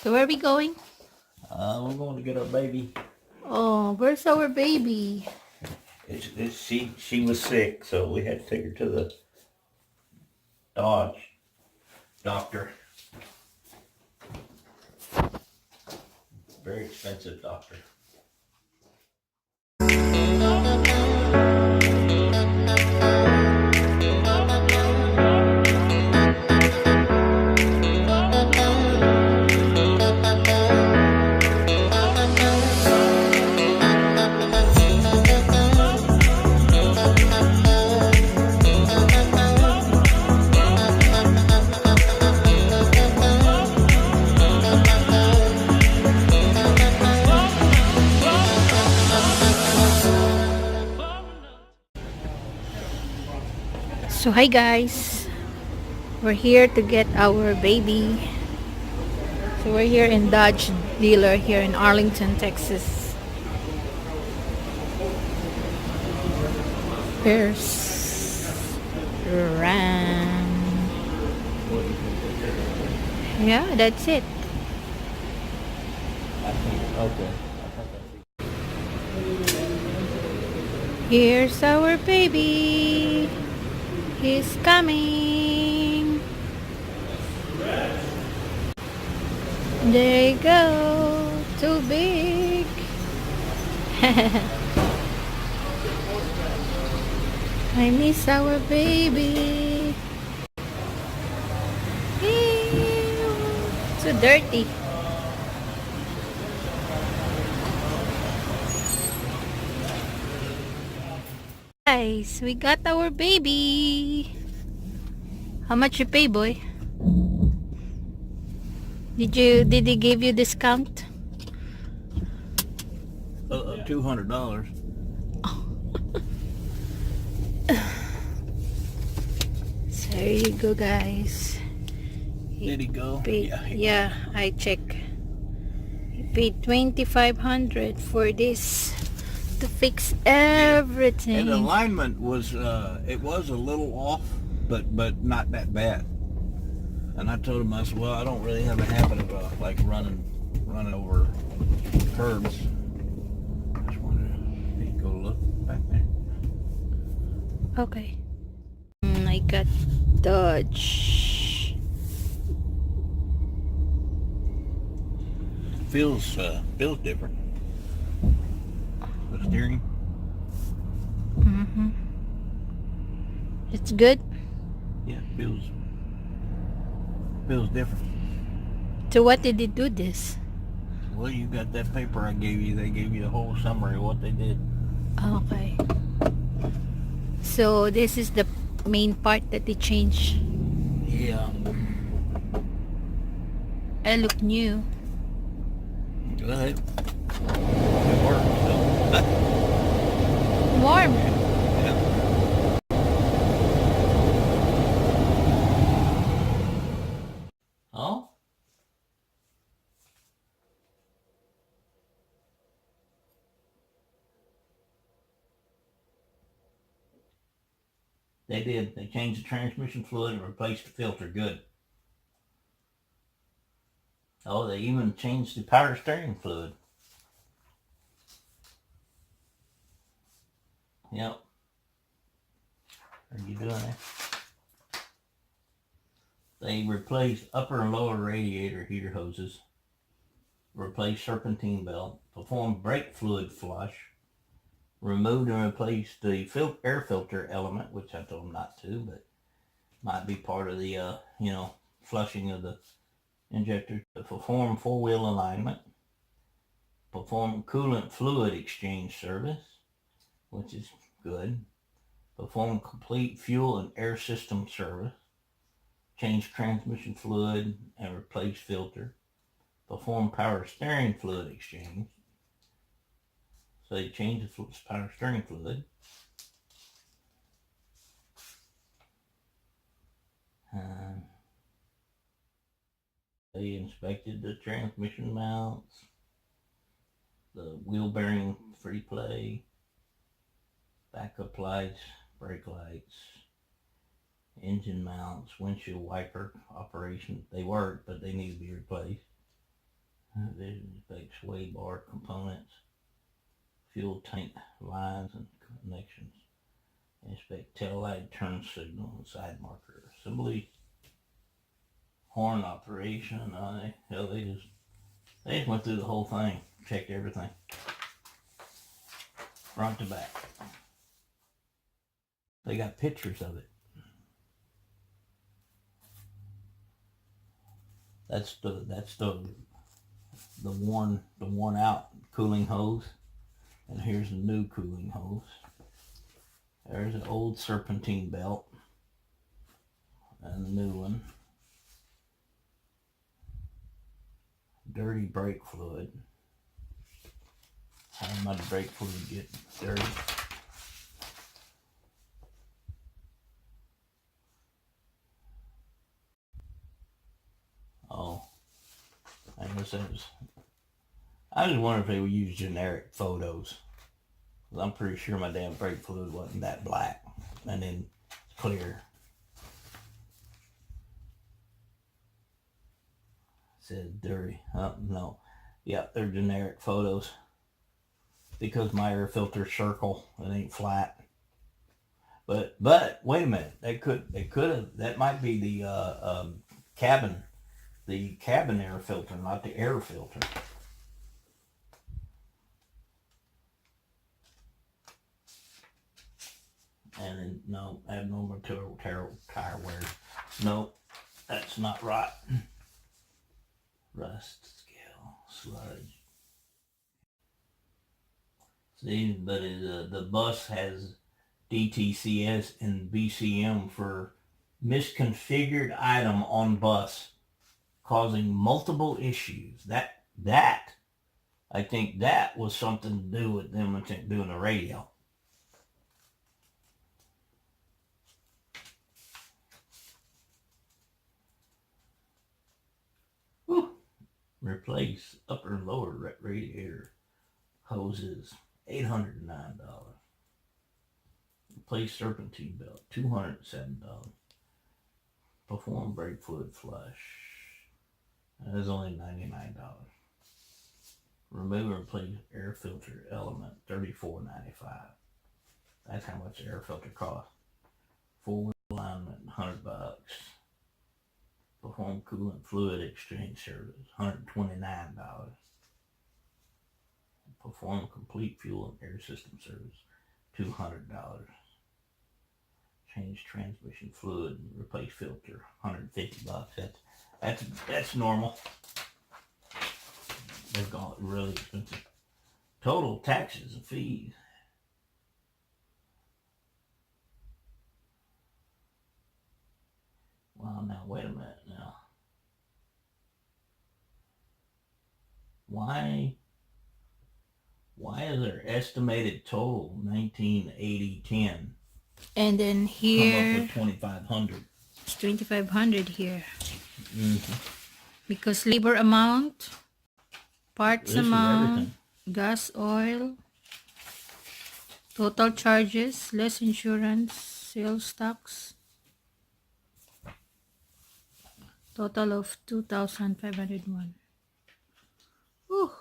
So where are we going? We're going to get our baby. Oh, where's our baby? She was sick, so we had to take her to the Dodge doctor. Very expensive doctor. So hi guys, we're here to get our baby. So we're here in Dodge dealer here in Arlington, Texas. There's Ram. Yeah, that's it. Okay. Here's our baby. He's coming. There you go. Too big. I miss our baby. Ew. So dirty. Guys, we got our baby. How much you pay, boy? Did he give you discount? $200. So there you go, guys. Did he go? Paid, Yeah. yeah, I check. He paid $2,500 for this to fix everything. And the alignment was it was a little off, but not that bad. And I told him, I said, well, I don't really have a habit of like running over curbs. I just wanted to go look back there. Okay. I got Dodge. Feels different. The steering. It's good. Yeah, feels different. So what did they do this? Well, you got that paper I gave you. They gave you the whole summary of what they did. Okay. So this is the main part that they changed. Yeah. I look new. Go ahead. It works. So. Warm. Yeah. Oh? They did. They changed the transmission fluid and replaced the filter. Good. Oh, they even changed the power steering fluid. Yep. Are you doing it? They replaced upper and lower radiator heater hoses, replaced serpentine belt, performed brake fluid flush, removed and replaced the air filter element, which I told them not to, but might be part of the, flushing of the injector. Perform four-wheel alignment, perform coolant fluid exchange service, which is good. Perform complete fuel and air system service, change transmission fluid and replace filter, perform power steering fluid exchange. So they changed the power steering fluid. They inspected the transmission mounts, the wheel bearing free play, backup lights, brake lights, engine mounts, windshield wiper operation. They work, but they need to be replaced. They inspect sway bar components, fuel tank lines and connections. Inspect tail light turn signal and side marker. Assembly horn operation. They just went through the whole thing, checked everything, front to back. They got pictures of it. That's the worn out cooling hose, and here's a new cooling hose. There's an old serpentine belt and a new one. Dirty brake fluid. How much brake fluid get dirty? Oh, I guess that was. I just wonder if they would use generic photos. I'm pretty sure my damn brake fluid wasn't that black and then clear. It says dirty. No. Yeah, they're generic photos. Because my air filter's circle, it ain't flat. But wait a minute. They could have. That might be the cabin air filter, not the air filter. And then, no, abnormal tire wear. No, that's not right. Rust, scale, sludge. See, but the bus has DTCS and BCM for misconfigured item on bus, causing multiple issues. I think that was something to do with them doing the radio. Whew. Replace upper and lower radiator hoses, $809. Replace serpentine belt, $207. Perform brake fluid flush. That is only $99. Remove and replace air filter element, $34.95. That's how much the air filter costs. Full alignment, $100. Perform coolant fluid exchange service, $129. Perform complete fuel and air system service, $200. Change transmission fluid and replace filter, $150. That's normal. They've gone really expensive. Total taxes and fees. Well, now wait a minute now. Why is their estimated total 1980-10? And then Come here, up with 2,500. it's 2,500 here. Mm-hmm. Because labor amount, parts This is amount, everything. gas, oil, total charges, less insurance, sales tax, total of 2,501. Whew.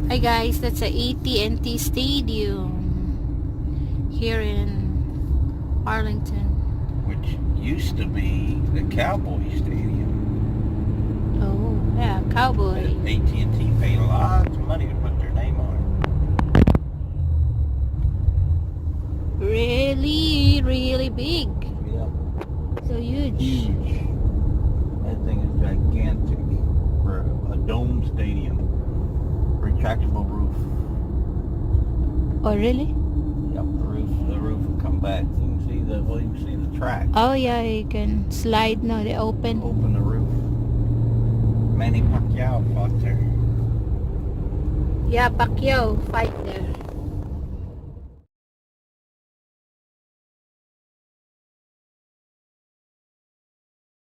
Hi guys, that's a AT&T Stadium here in Arlington. Which used to be the Cowboy Stadium. Oh, yeah, Cowboy. AT&T paid lots of money to put their name on it. Really, really big. Yeah. So huge. Huge. That thing is gigantic for a dome stadium. Retractable roof. Oh, really? Yep, the roof will come back. You can see the track. Oh, yeah, you can slide now. They open. Open the roof. Manny Pacquiao fought there. Yeah, Pacquiao fight there.